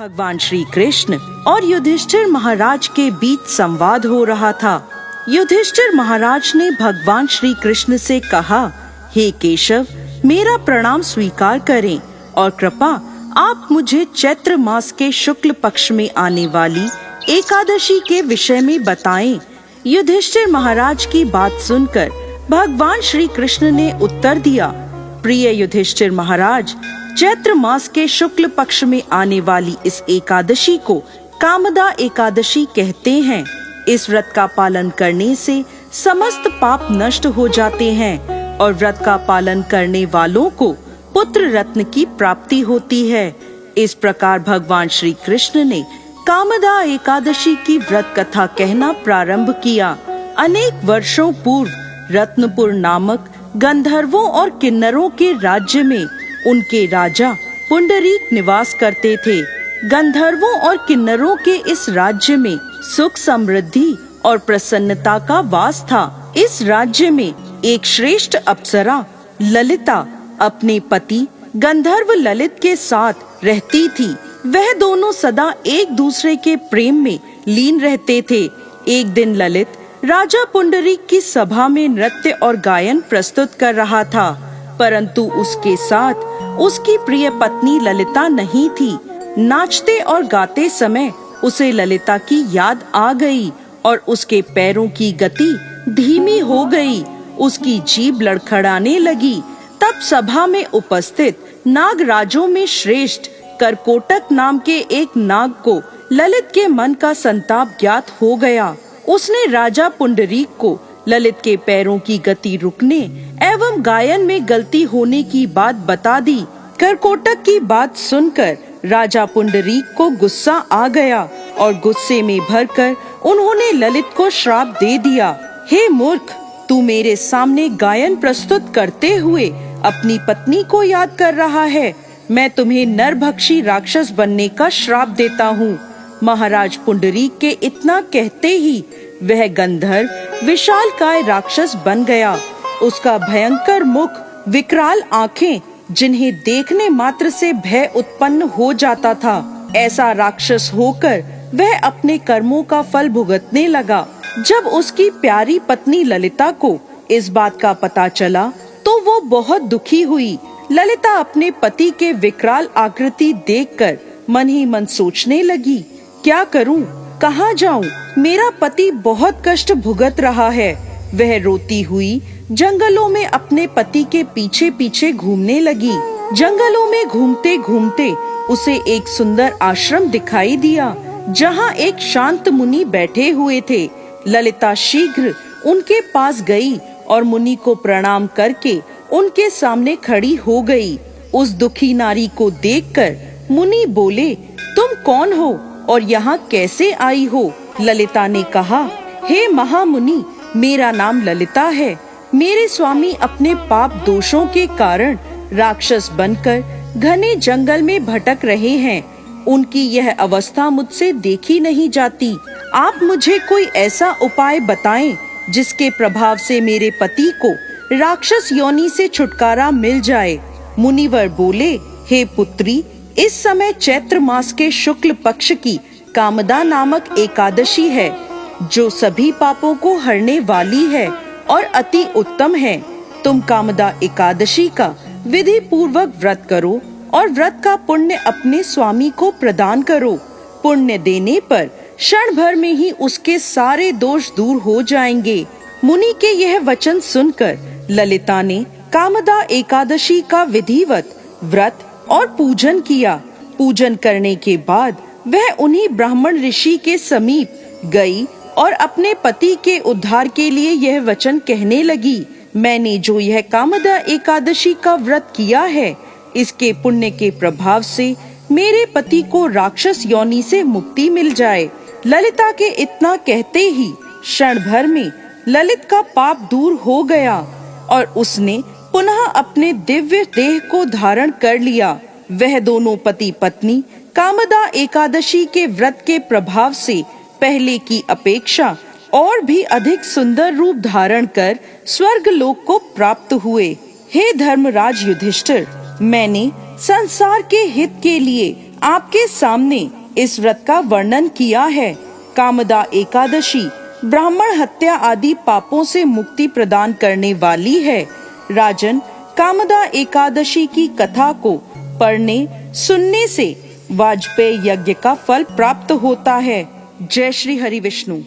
भगवान श्री कृष्ण और युधिष्ठिर महाराज के बीच संवाद हो रहा था। युधिष्ठिर महाराज ने भगवान श्री कृष्ण से कहा, हे केशव, मेरा प्रणाम स्वीकार करें और कृपा आप मुझे चैत्र मास के शुक्ल पक्ष में आने वाली एकादशी के विषय में बताएं। युधिष्ठिर महाराज की बात सुनकर भगवान श्री कृष्ण ने उत्तर दिया, प्रिय युधिष्ठिर महाराज, चैत्र मास के शुक्ल पक्ष में आने वाली इस एकादशी को कामदा एकादशी कहते हैं। इस व्रत का पालन करने से समस्त पाप नष्ट हो जाते हैं और व्रत का पालन करने वालों को पुत्र रत्न की प्राप्ति होती है। इस प्रकार भगवान श्री कृष्ण ने कामदा एकादशी की व्रत कथा कहना प्रारंभ किया। अनेक वर्षों पूर्व रत्नपुर नामक गंधर्वों और किन्नरों के राज्य में उनके राजा पुंडरीक निवास करते थे। गंधर्वों और किन्नरों के इस राज्य में सुख समृद्धि और प्रसन्नता का वास था। इस राज्य में एक श्रेष्ठ अप्सरा ललिता अपने पति गंधर्व ललित के साथ रहती थी। वह दोनों सदा एक दूसरे के प्रेम में लीन रहते थे। एक दिन ललित राजा पुंडरीक की सभा में नृत्य और गायन प्रस्तुत कर रहा था, परंतु उसके साथ उसकी प्रिय पत्नी ललिता नहीं थी। नाचते और गाते समय उसे ललिता की याद आ गई और उसके पैरों की गति धीमी हो गई। उसकी जीभ लड़खड़ाने लगी। तब सभा में उपस्थित नागराजों में श्रेष्ठ करकोटक नाम के एक नाग को ललित के मन का संताप ज्ञात हो गया। उसने राजा पुंडरीक को ललित के पैरों की गति रुकने एवं गायन में गलती होने की बात बता दी। करकोटक की बात सुनकर राजा पुंडरीक को गुस्सा आ गया और गुस्से में भरकर उन्होंने ललित को श्राप दे दिया, हे मूर्ख, तू मेरे सामने गायन प्रस्तुत करते हुए अपनी पत्नी को याद कर रहा है। मैं तुम्हें नरभक्षी राक्षस बनने का श्राप देता हूँ। महाराज पुंडरीक के इतना कहते ही वह गंधर्व विशालकाय राक्षस बन गया। उसका भयंकर मुख, विकराल आँखें, जिन्हें देखने मात्र से भय उत्पन्न हो जाता था, ऐसा राक्षस होकर वह अपने कर्मों का फल भुगतने लगा। जब उसकी प्यारी पत्नी ललिता को इस बात का पता चला तो वो बहुत दुखी हुई। ललिता अपने पति के विकराल आकृति देखकर मन ही मन सोचने लगी, क्या करूं, कहाँ जाऊं? मेरा पति बहुत कष्ट भुगत रहा है। वह रोती हुई जंगलों में अपने पति के पीछे पीछे घूमने लगी। जंगलों में घूमते घूमते उसे एक सुंदर आश्रम दिखाई दिया, जहाँ एक शांत मुनि बैठे हुए थे। ललिता शीघ्र उनके पास गई और मुनि को प्रणाम करके उनके सामने खड़ी हो गई। उस दुखी नारी को देखकर मुनि बोले, तुम कौन हो और यहाँ कैसे आई हो? ललिता ने कहा, हे महामुनि, मेरा नाम ललिता है। मेरे स्वामी अपने पाप दोषों के कारण राक्षस बनकर घने जंगल में भटक रहे हैं। उनकी यह अवस्था मुझसे देखी नहीं जाती। आप मुझे कोई ऐसा उपाय बताएं जिसके प्रभाव से मेरे पति को राक्षस योनि से छुटकारा मिल जाए। मुनिवर बोले, हे पुत्री, इस समय चैत्र मास के शुक्ल पक्ष की कामदा नामक एकादशी है, जो सभी पापों को हरने वाली है और अति उत्तम है। तुम कामदा एकादशी का विधि पूर्वक व्रत करो और व्रत का पुण्य अपने स्वामी को प्रदान करो। पुण्य देने पर क्षण भर में ही उसके सारे दोष दूर हो जाएंगे। मुनि के यह वचन सुनकर ललिता ने कामदा एकादशी का विधिवत व्रत और पूजन किया। पूजन करने के बाद वह उन्हीं ब्राह्मण ऋषि के समीप गई और अपने पति के उद्धार के लिए यह वचन कहने लगी, मैंने जो यह कामदा एकादशी का व्रत किया है, इसके पुण्य के प्रभाव से मेरे पति को राक्षस योनि से मुक्ति मिल जाए। ललिता के इतना कहते ही क्षण भर में ललित का पाप दूर हो गया और उसने पुनः अपने दिव्य देह को धारण कर लिया। वह दोनों पति पत्नी कामदा एकादशी के व्रत के प्रभाव से पहले की अपेक्षा और भी अधिक सुंदर रूप धारण कर स्वर्ग लोक को प्राप्त हुए। हे धर्मराज युधिष्ठिर, मैंने संसार के हित के लिए आपके सामने इस व्रत का वर्णन किया है। कामदा एकादशी ब्राह्मण हत्या आदि पापों से मुक्ति प्रदान करने वाली है। राजन, कामदा एकादशी की कथा को पढ़ने सुनने से वाजपेयी यज्ञ का फल प्राप्त होता है। जय श्री हरि विष्णु।